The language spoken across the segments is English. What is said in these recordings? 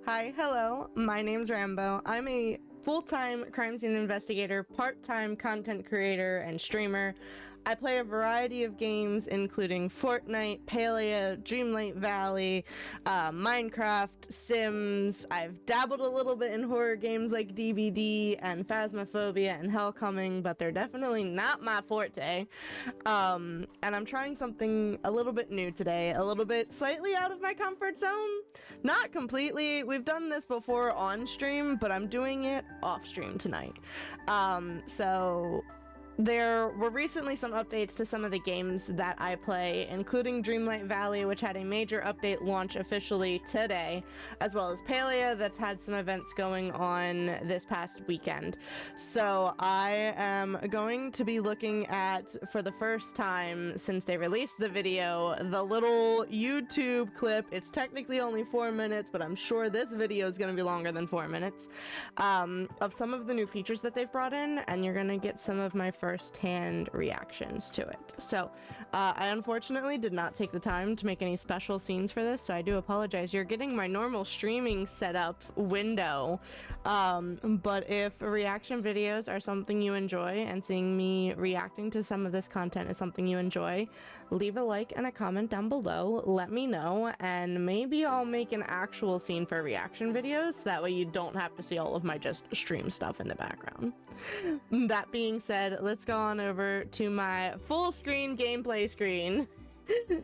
Hi, hello, my name's Rambo. I'm a full-time crime scene investigator, part-time content creator, and streamer. I play a variety of games, including Fortnite, Paleo, Dreamlight Valley, Minecraft, Sims. I've dabbled a little bit in horror games like DVD and Phasmophobia and Hellcoming, but they're definitely not my forte. And I'm trying something a little bit new today, a little bit slightly out of my comfort zone. Not completely. We've done this before on stream, but I'm doing it off stream tonight. So there were recently some updates to some of the games that I play, including Dreamlight Valley, which had a major update launch officially today, as well as Paleo, that's had some events going on this past weekend. So I am going to be looking at, for the first time since they released the video, the little YouTube clip. It's technically only 4 minutes, but I'm sure this video is going to be longer than 4 minutes, of some of the new features that they've brought in, and you're going to get some of my first-hand reactions to it. So I unfortunately did not take the time to make any special scenes for this, so I do apologize. You're getting my normal streaming setup window, but if reaction videos are something you enjoy and seeing me reacting to some of this content is something you enjoy, leave a like and a comment down below, let me know, and maybe I'll make an actual scene for reaction videos, so that way you don't have to see all of my just stream stuff in the background. That being said, let's go on over to my full screen gameplay screen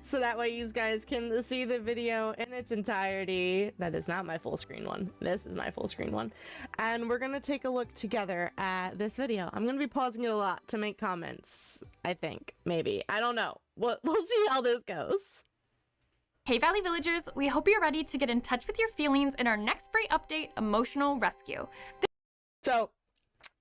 so that way you guys can see the video in its entirety. That is not my full screen one. This is my full screen one. And we're gonna take a look together at this video. I'm gonna be pausing it a lot to make comments, I think. Maybe. I don't know. We'll see how this goes. Hey Valley Villagers, we hope you're ready to get in touch with your feelings in our next free update, Emotional Rescue. So,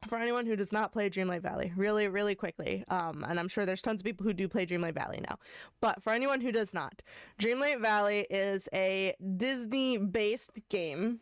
for anyone who does not play Dreamlight Valley, really quickly, and I'm sure there's tons of people who do play Dreamlight Valley now, but for anyone who does not, Dreamlight Valley is a Disney-based game.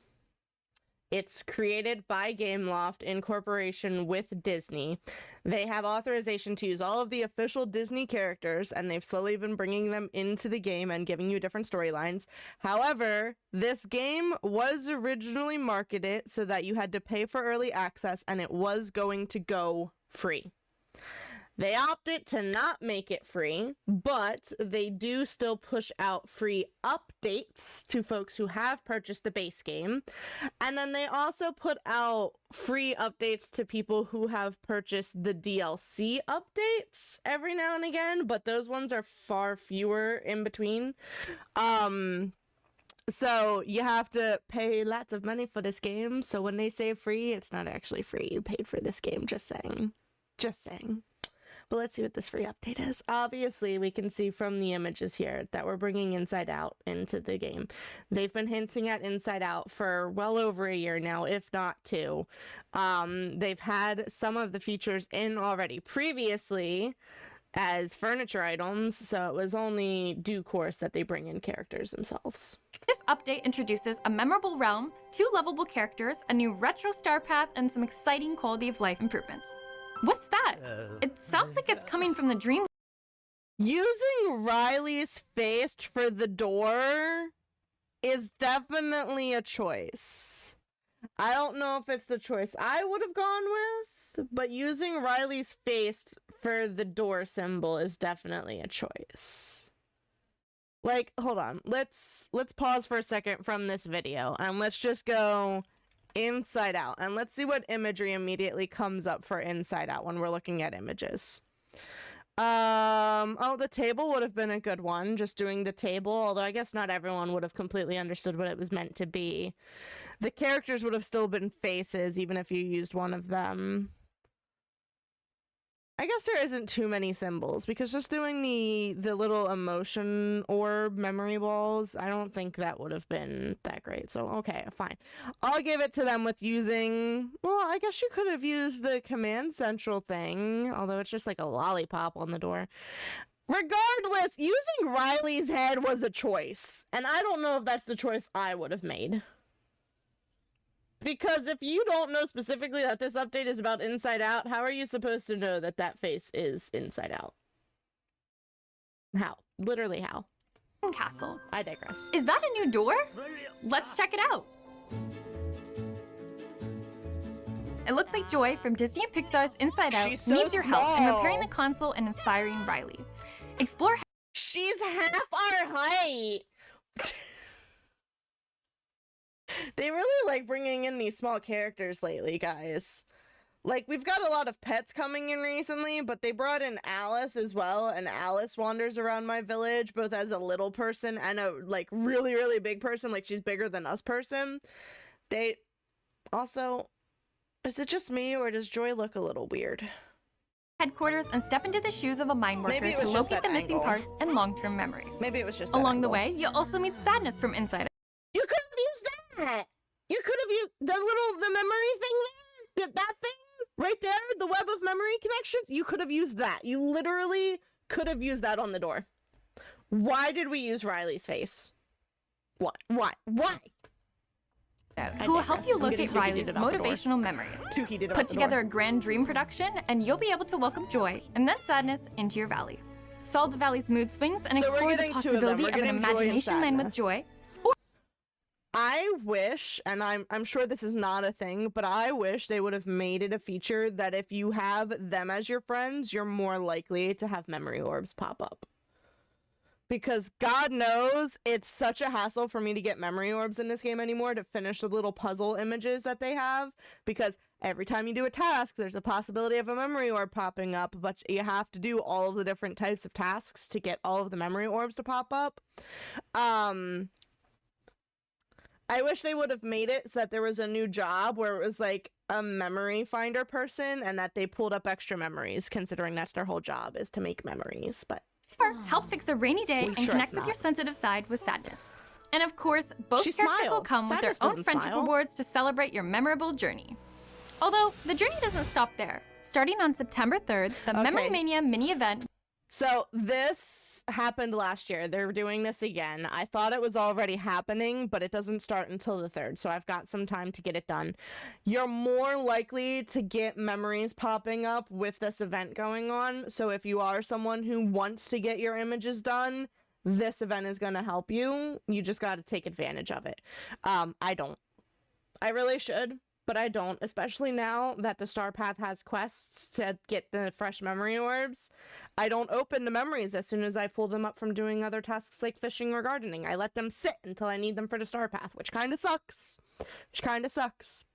It's created by Gameloft in cooperation with Disney. They have authorization to use all of the official Disney characters, and they've slowly been bringing them into the game and giving you different storylines. However, this game was originally marketed so that you had to pay for early access, and it was going to go free. They opted to not make it free, but they do still push out free updates to folks who have purchased the base game. And then they also put out free updates to people who have purchased the DLC updates every now and again, but those ones are far fewer in between. So you have to pay lots of money for this game. So when they say free, it's not actually free. You paid for this game, just saying. Just saying. But let's see what this free update is. Obviously, we can see from the images here that we're bringing Inside Out into the game. They've been hinting at Inside Out for well over a year now, if not 2. They've had some of the features in already previously as furniture items, so it was only due course that they bring in characters themselves. This update introduces a memorable realm, 2 lovable characters, a new retro star path, and some exciting quality of life improvements. What's that? It sounds like it's coming from the dream. Using Riley's face for the door is definitely a choice. I don't know if it's the choice I would have gone with, but using Riley's face for the door symbol is definitely a choice. Like, hold on. Let's pause for a second from this video and let's just go Inside Out, and let's see what imagery immediately comes up for Inside Out when we're looking at images. Oh, the table would have been a good one, just doing the table, although I guess not everyone would have completely understood what it was meant to be. The characters would have still been faces, even if you used one of them. I guess there isn't too many symbols, because just doing the little emotion orb memory balls, I don't think that would have been that great. So, okay, fine. I'll give it to them with using, well, I guess you could have used the command central thing, although it's just like a lollipop on the door. Regardless, using Riley's head was a choice, and I don't know if that's the choice I would have made. Because if you don't know specifically that this update is about Inside Out, how are you supposed to know that that face is Inside Out? How? Literally how? Castle. I digress. Is that a new door? Let's check it out. It looks like Joy from Disney and Pixar's Inside Out She's so needs your help in small. repairing the console and inspiring Riley. Explore. She's half our height. They really like bringing in these small characters lately, guys. Like, we've got a lot of pets coming in recently, but they brought in Alice as well, and Alice wanders around my village, both as a little person and a, like, really, really big person, like, she's bigger than us person. They... Also, is it just me, or does Joy look a little weird? Headquarters and step into the shoes of a mine worker to locate the missing parts and long-term memories. Maybe it was just Along the way, you'll also meet Sadness from Inside Out. You could have used that! You could have used the memory thing there! That thing? Right there, the web of memory connections, you could have used that. You literally could have used that on the door. Why did we use Riley's face? Why? Who will help you locate Riley's motivational memories. Put together a grand dream production, and you'll be able to welcome Joy and then Sadness into your valley. Solve the valley's mood swings and explore the possibility of an imagination land with Joy. I wish, and I'm sure this is not a thing, but I wish they would have made it a feature that if you have them as your friends, you're more likely to have memory orbs pop up. Because God knows it's such a hassle for me to get memory orbs in this game anymore to finish the little puzzle images that they have. Because every time you do a task, there's a possibility of a memory orb popping up, but you have to do all of the different types of tasks to get all of the memory orbs to pop up. I wish they would have made it so that there was a new job where it was like a memory finder person and that they pulled up extra memories, considering that's their whole job is to make memories, but... Help fix a rainy day and connect with your sensitive side with Sadness. And of course, both characters will come with their own friendship rewards to celebrate your memorable journey. Although, the journey doesn't stop there. Starting on September 3rd, the Memory Mania mini event... So, this happened last year. They're doing this again. I thought it was already happening, but it doesn't start until the 3rd, so I've got some time to get it done. You're more likely to get memories popping up with this event going on, so if you are someone who wants to get your images done, this event is going to help you. You just got to take advantage of it. I don't. I really should, but I don't, especially now that the Star Path has quests to get the fresh memory orbs. I don't open the memories as soon as I pull them up from doing other tasks like fishing or gardening. I let them sit until I need them for the Star Path, which kind of sucks.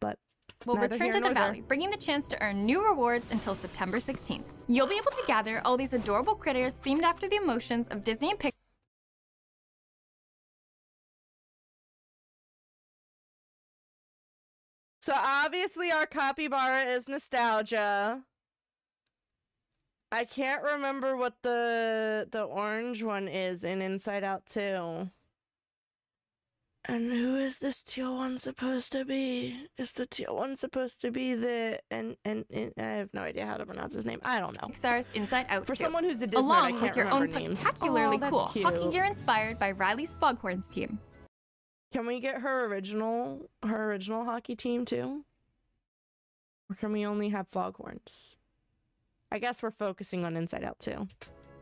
But we'll return to the valley, bringing the chance to earn new rewards until September 16th. You'll be able to gather all these adorable critters themed after the emotions of Disney and Pixar. So obviously our capybara is nostalgia. I can't remember what the orange one is in Inside Out 2. And who is this teal one supposed to be? Is the teal one supposed to be the and I have no idea how to pronounce his name. I don't know. Pixar's Inside Out 2. For someone who's a Disney, along I can't with your remember own names. spectacularly cool hockey gear inspired by Riley's Foghorns team. Can we get her original hockey team too? Or can we only have Foghorns? I guess we're focusing on Inside Out 2.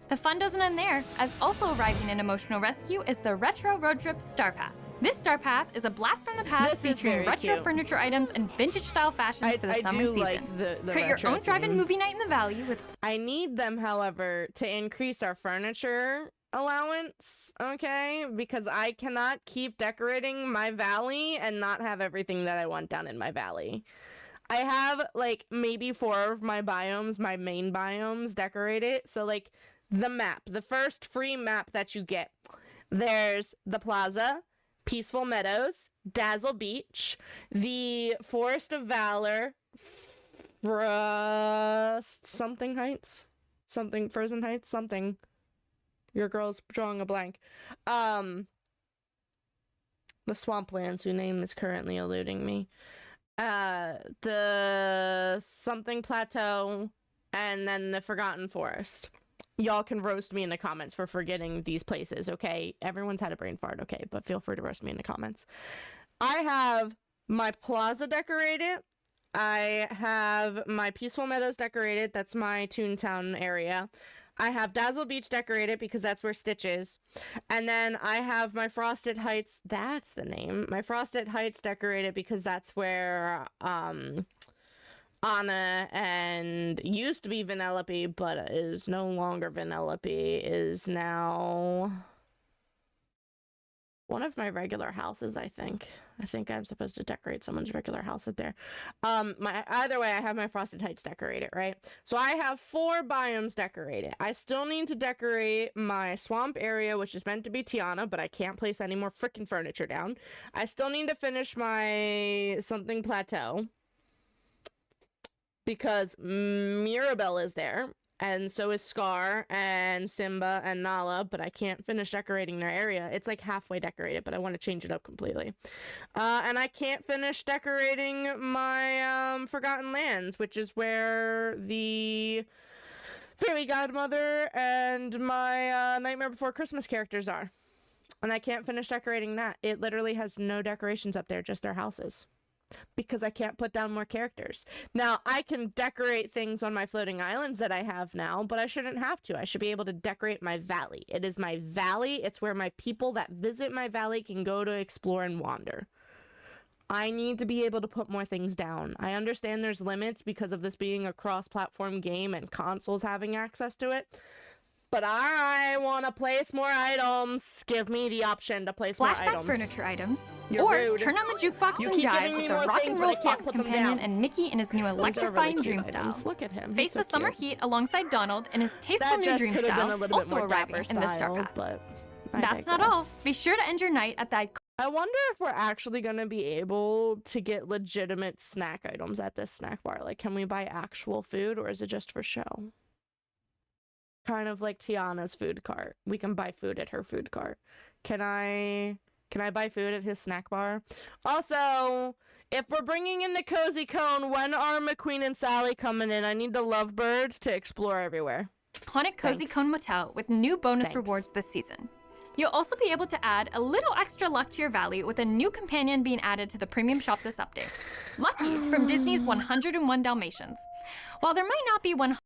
The fun doesn't end there, as also arriving in Emotional Rescue is the Retro Road Trip Star Path. This Star Path is a blast from the past featuring retro furniture items and vintage-style fashions for the summer season. Like the create your own drive-in movie night in the valley with... I need them, however, to increase our furniture allowance, okay? Because I cannot keep decorating my valley and not have everything that I want down in my valley. I have, like, maybe 4 of my biomes, my main biomes, decorated. So, like, the map, the first free map that you get, there's the Plaza, Peaceful Meadows, Dazzle Beach, the Forest of Valor, Frozen Heights. Your girl's drawing a blank. The Swamplands, whose name is currently eluding me. The something Plateau, and then the Forgotten Forest. Y'all can roast me in the comments for forgetting these places, okay? Everyone's had a brain fart, okay? But feel free to roast me in the comments. I have my Plaza decorated. I have my Peaceful Meadows decorated. That's my Toontown area. I have Dazzle Beach decorated because that's where Stitch is. And then I have my Frosted Heights, that's the name. My Frosted Heights decorated because that's where Anna, and used to be Vanellope, but is no longer Vanellope, is now one of my regular houses, I think. I think I'm supposed to decorate someone's regular house up there. Either way, I have my Frosted Heights decorated, right? So I have 4 biomes decorated. I still need to decorate my swamp area, which is meant to be Tiana, but I can't place any more freaking furniture down. I still need to finish my something plateau, because Mirabelle is there, and so is Scar and Simba and Nala, but I can't finish decorating their area. It's like halfway decorated, but I want to change it up completely. And I can't finish decorating my Forgotten Lands, which is where the Fairy Godmother and my Nightmare Before Christmas characters are. And I can't finish decorating that. It literally has no decorations up there, just their houses, because I can't put down more characters. Now, I can decorate things on my floating islands that I have now, but I shouldn't have to. I should be able to decorate my valley. It is my valley. It's where my people that visit my valley can go to explore and wander. I need to be able to put more things down. I understand there's limits because of this being a cross-platform game and consoles having access to it, but I want to place more items. Give me the option to place more items. Flashback furniture items. You're or rude. Turn on the jukebox and jive with the rock and roll fox companion and Mickey in his new electrifying dream style. Look at him. Face the summer heat alongside Donald in his tasteful new dream style, also arriving in the Star Path. But that's not all. Be sure to end your night at the I wonder if we're actually going to be able to get legitimate snack items at this snack bar. Like, can we buy actual food, or is it just for show? Kind of like Tiana's food cart. We can buy food at her food cart. Can I buy food at his snack bar? Also, if we're bringing in the Cozy Cone, when are McQueen and Sally coming in? I need the lovebirds to explore everywhere. Iconic Cozy Cone Motel with new bonus rewards this season. You'll also be able to add a little extra luck to your valley with a new companion being added to the premium shop this update. Lucky from Disney's 101 Dalmatians. While there might not be 100...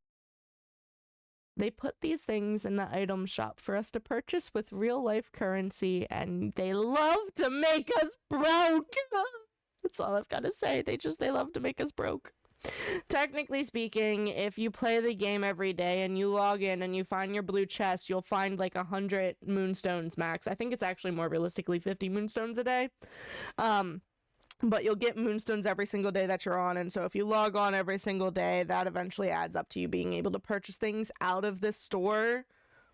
They put these things in the item shop for us to purchase with real-life currency, and they love to make us broke. That's all I've got to say. They love to make us broke. Technically speaking, if you play the game every day and you log in and you find your blue chest, you'll find like 100 moonstones max. I think it's actually more realistically 50 moonstones a day. But you'll get moonstones every single day that you're on, and so if you log on every single day, that eventually adds up to you being able to purchase things out of this store,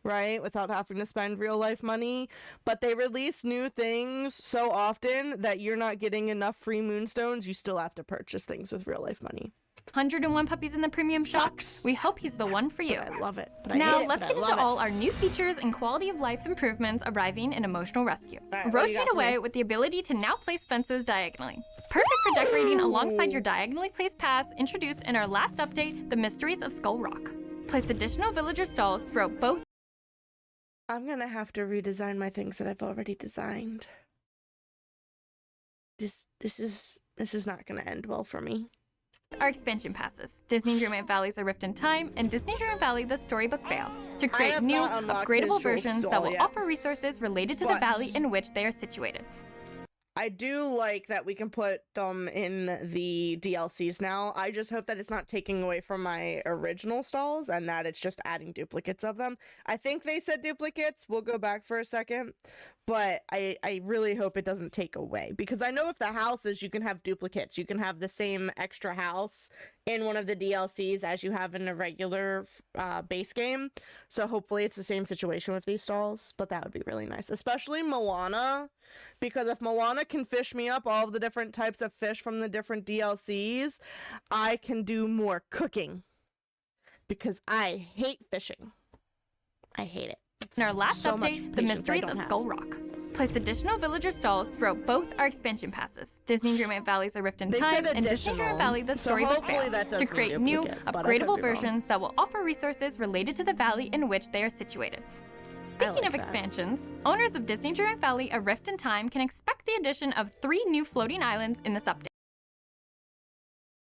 right, without having to spend real life money. But they release new things so often that you're not getting enough free moonstones. You still have to purchase things with real life money. 101 puppies in the premium shop. We hope he's the one for you. But I love it. Now let's get into all our new features and quality of life improvements arriving in Emotional Rescue. Rotate away with the ability to now place fences diagonally. Perfect for decorating alongside your diagonally placed paths introduced in our last update, The Mysteries of Skull Rock. Place additional villager stalls throughout both. I'm gonna have to redesign my things that I've already designed. This is not gonna end well for me. Our expansion passes, Disney Dreamlight Valley's A Rift in Time, and Disney Dreamlight Valley The Storybook Vale, to create new, upgradable versions that will offer resources related to the valley in which they are situated. I do like that we can put them in the DLCs now. I just hope that it's not taking away from my original stalls and that it's just adding duplicates of them. I think they said duplicates. We'll go back for a second. But I really hope it doesn't take away, because I know if the houses, you can have duplicates. You can have the same extra house in one of the DLCs as you have in a regular base game. So hopefully it's the same situation with these stalls, but that would be really nice. Especially Moana, because if Moana can fish me up all of the different types of fish from the different DLCs, I can do more cooking, because I hate fishing. I hate it. In our last update, The Mysteries of Skull Rock. Place additional villager stalls throughout both our expansion passes, Disney Dreamlight Valley's A Rift in Time and Disney Dreamlight Valley The Storybook Vale, to create new, upgradable versions that will offer resources related to the valley in which they are situated. Speaking of expansions, owners of Disney Dreamlight Valley A Rift in Time can expect the addition of 3 new floating islands in this update.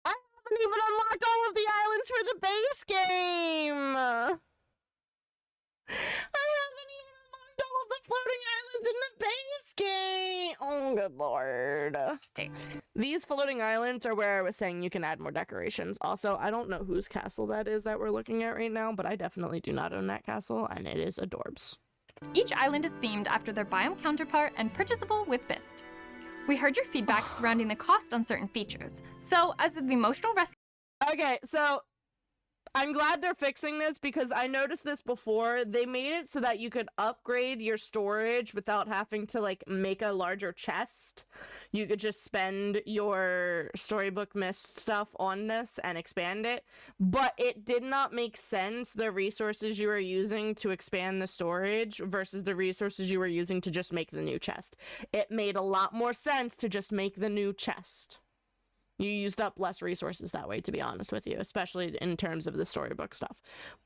I haven't even unlocked all of the islands for the base game! I haven't even unlocked all of the floating islands in the base game! Oh, Good lord. These floating islands are where I was saying you can add more decorations. Also, I don't know whose castle that is that we're looking at right now, but I definitely do not own that castle, and it is adorbs. Each island is themed after their biome counterpart and purchasable with Bist. We heard your feedback surrounding the cost on certain features, so as the emotional rescue... Okay, so I'm glad they're fixing this because I noticed this before. They made it so that you could upgrade your storage without having to, like, make a larger chest. You could just spend your Storybook Mist stuff on this and expand it. But it did not make sense, the resources you were using to expand the storage versus the resources you were using to just make the new chest. It made a lot more sense to just make the new chest. You used up less resources that way, to be honest with you, especially in terms of the storybook stuff.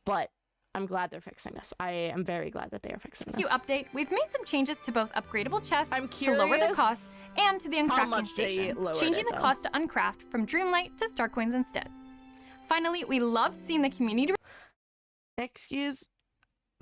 But I'm glad they're fixing this. I am very glad that they are fixing this. Update, we've made some changes to both upgradable chests to lower the cost and to the uncrafting station, changing the cost to uncraft from Dreamlight to Star Coins instead. Finally, we loved seeing the community... Excuse...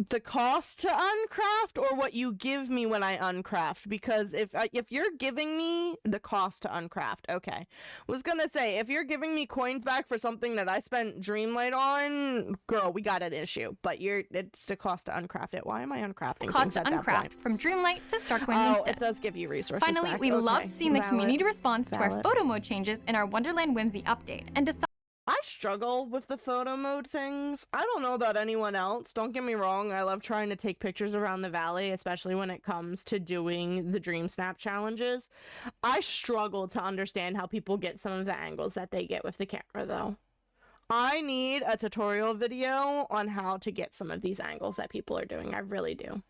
The cost to uncraft or what you give me when I uncraft? Because if you're giving me the cost to uncraft, okay. Was gonna say, if you're giving me coins back for something that I spent Dreamlight on, girl, we got an issue. But it's the cost to uncraft it. Why am I uncrafting cost to uncraft from Dreamlight to Star Coins instead. It does give you resources Finally, back. we loved seeing the community response to our photo mode changes in our Wonderland Whimsy update and decided... I struggle with the photo mode things. I don't know about anyone else. Don't get me wrong. I love trying to take pictures around the valley, especially when it comes to doing the Dream Snap challenges. I struggle to understand how people get some of the angles that they get with the camera, though. I need a tutorial video on how to get some of these angles that people are doing. I really do.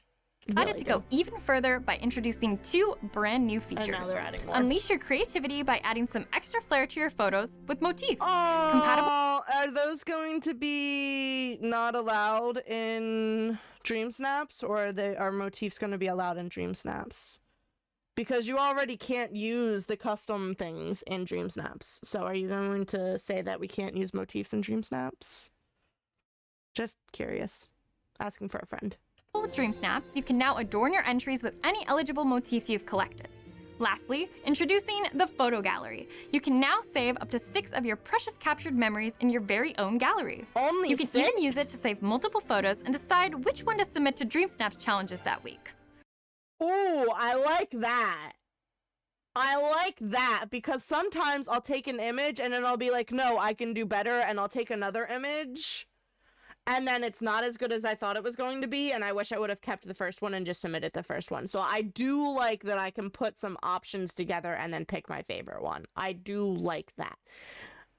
Decided to go even further by introducing 2 brand new features. And now they're adding more. Unleash your creativity by adding some extra flair to your photos with motifs. Oh, compatible. Are those going to be not allowed in Dream Snaps, or are motifs going to be allowed in Dream Snaps? Because you already can't use the custom things in Dream Snaps. So are you going to say that we can't use motifs in Dream Snaps? Just curious. Asking for a friend. With Dream Snaps, you can now adorn your entries with any eligible motif you've collected. Lastly, introducing the photo gallery. You can now save up to 6 of your precious captured memories in your very own gallery. Only You can 6? even use it to save multiple photos and decide which one to submit to Dream Snaps challenges that week. Ooh, I like that. I like that, because sometimes I'll take an image and then I'll be like, no, I can do better, and I'll take another image. And then it's not as good as I thought it was going to be, and I wish I would have kept the first one and just submitted the first one. So I do like that I can put some options together and then pick my favorite one. I do like that.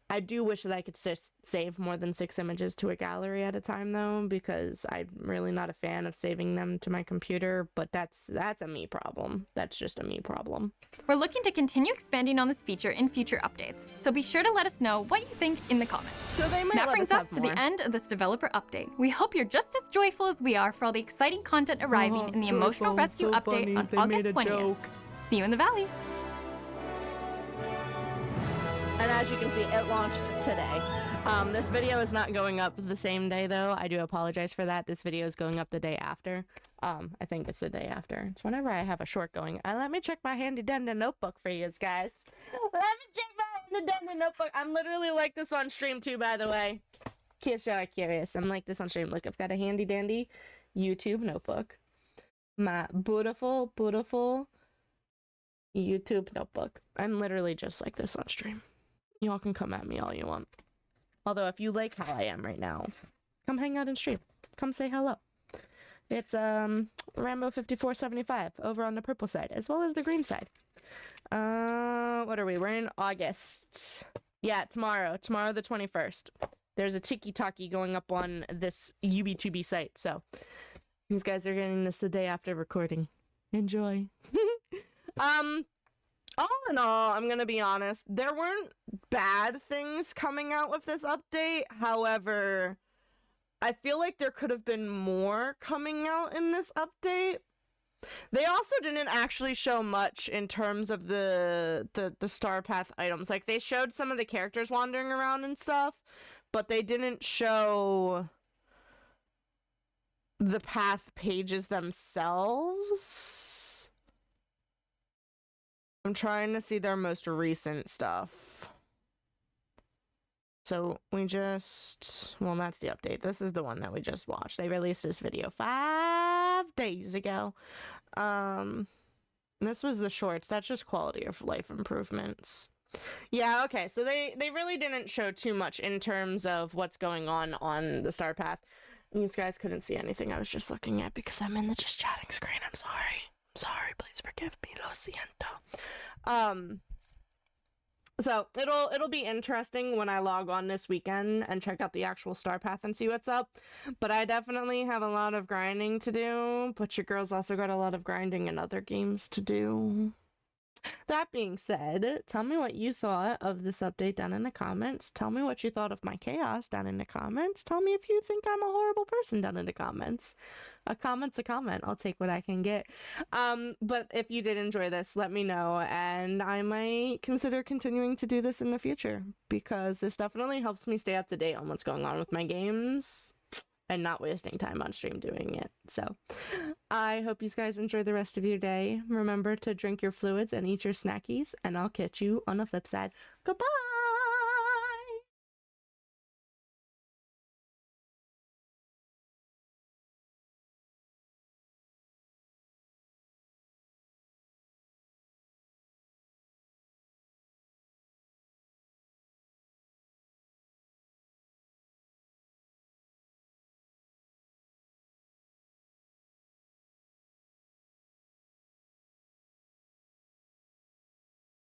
I do wish that I could save more than 6 images to a gallery at a time, though, because I'm really not a fan of saving them to my computer, but that's a me problem. That's just a me problem. We're looking to continue expanding on this feature in future updates, so be sure to let us know what you think in the comments. So they might That brings us to the end of this developer update. We hope you're just as joyful as we are for all the exciting content arriving in the Emotional Rescue update on August 20th. See you in the valley. And as you can see, it launched today. This video is not going up the same day, though. I do apologize for that. This video is going up the day after. I think it's the day after. It's whenever I have a short going. Let me check my handy-dandy notebook for you guys. Let me check my handy-dandy notebook. I'm literally like this on stream, too, by the way. In case y'all are curious. I'm like this on stream. Look, I've got a handy-dandy YouTube notebook. My beautiful, beautiful YouTube notebook. I'm literally just like this on stream. Y'all can come at me all you want. Although, if you like how I am right now, come hang out and stream. Come say hello. It's Rambo 5475 over on the purple side, as well as the green side. What are we? We're in August. Yeah, tomorrow. Tomorrow the 21st. There's a tiki-taki going up on this UB2B site, so these guys are getting this the day after recording. Enjoy. All in all, I'm gonna be honest, there weren't bad things coming out with this update. However, I feel like there could have been more coming out in this update. They also didn't actually show much in terms of the Star Path items. Like, they showed some of the characters wandering around and stuff, but they didn't show the path pages themselves. I'm trying to see their most recent stuff. So we just, well, that's the update. This is the one that we just watched. They released this video 5 days ago. This was the shorts. That's just quality of life improvements. Yeah, okay. So they really didn't show too much in terms of what's going on the Star Path. These guys couldn't see anything I was just looking at because I'm in the just chatting screen. I'm sorry. Please forgive me. Lo siento. So it'll be interesting when I log on this weekend and check out the actual Star Path and see what's up. But I definitely have a lot of grinding to do. But your girl's also got a lot of grinding in other games to do. That being said, tell me what you thought of this update down in the comments. Tell me what you thought of my chaos down in the comments. Tell me if you think I'm a horrible person down in the comments. A comment's a comment. I'll take what I can get. But if you did enjoy this, let me know, and I might consider continuing to do this in the future, because this definitely helps me stay up to date on what's going on with my games and not wasting time on stream doing it. So I hope you guys enjoy the rest of your day. Remember to drink your fluids and eat your snackies, and I'll catch you on the flip side. Goodbye!